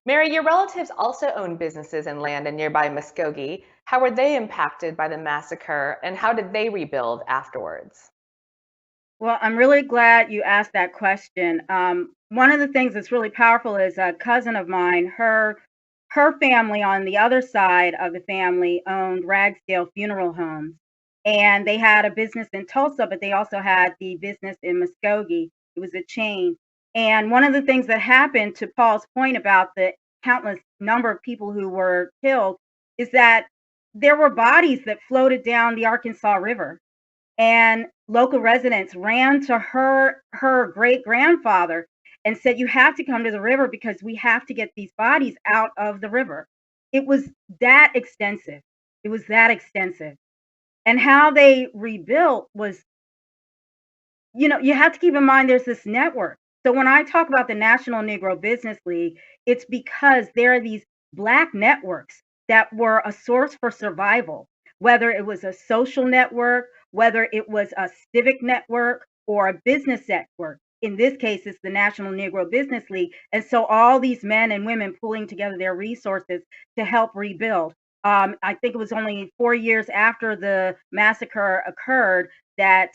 Mary, your relatives also own businesses and land in nearby Muskogee. How were they impacted by the massacre, and how did they rebuild afterwards? Well, I'm really glad you asked that question. One of the things that's really powerful is a cousin of mine. Her family on the other side of the family owned Ragsdale Funeral Homes, and they had a business in Tulsa, but they also had the business in Muskogee. It was a chain. And one of the things that happened, to Paul's point about the countless number of people who were killed, is that there were bodies that floated down the Arkansas River, and local residents ran to her great grandfather and said, you have to come to the river because we have to get these bodies out of the river. It was that extensive. It was that extensive. And how they rebuilt was, you have to keep in mind there's this network. So when I talk about the National Negro Business League, it's because there are these Black networks that were a source for survival, whether it was a social network, whether it was a civic network or a business network. In this case, it's the National Negro Business League. And so all these men and women pulling together their resources to help rebuild. I think it was only 4 years after the massacre occurred that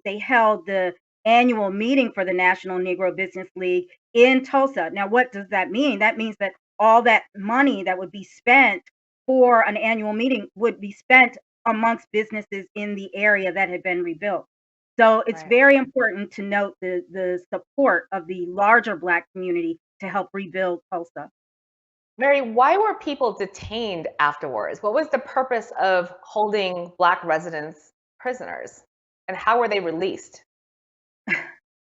they held the annual meeting for the National Negro Business League in Tulsa. Now, what does that mean? That means that all that money that would be spent for an annual meeting would be spent amongst businesses in the area that had been rebuilt. So it's Right. very important to note the support of the larger Black community to help rebuild Tulsa. Mary, why were people detained afterwards? What was the purpose of holding Black residents prisoners? And how were they released?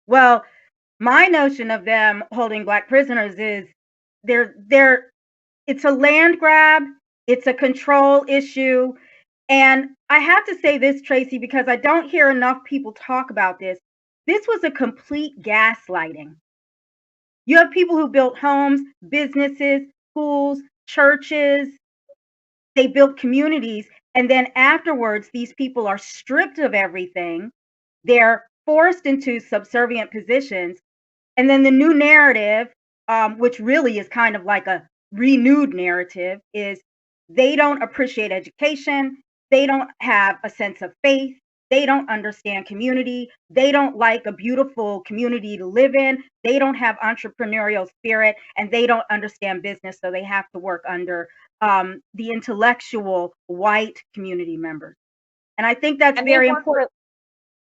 Well, my notion of them holding Black prisoners is they're it's a land grab, it's a control issue. And I have to say this, Tracy, because I don't hear enough people talk about this. This was a complete gaslighting. You have people who built homes, businesses, schools, churches, they built communities. And then afterwards, these people are stripped of everything. They're forced into subservient positions. And then the new narrative, which really is kind of like a renewed narrative, is they don't appreciate education. They don't have a sense of faith. They don't understand community. They don't like a beautiful community to live in. They don't have entrepreneurial spirit, and they don't understand business. So they have to work under the intellectual white community members. And I think that's And they very work for important.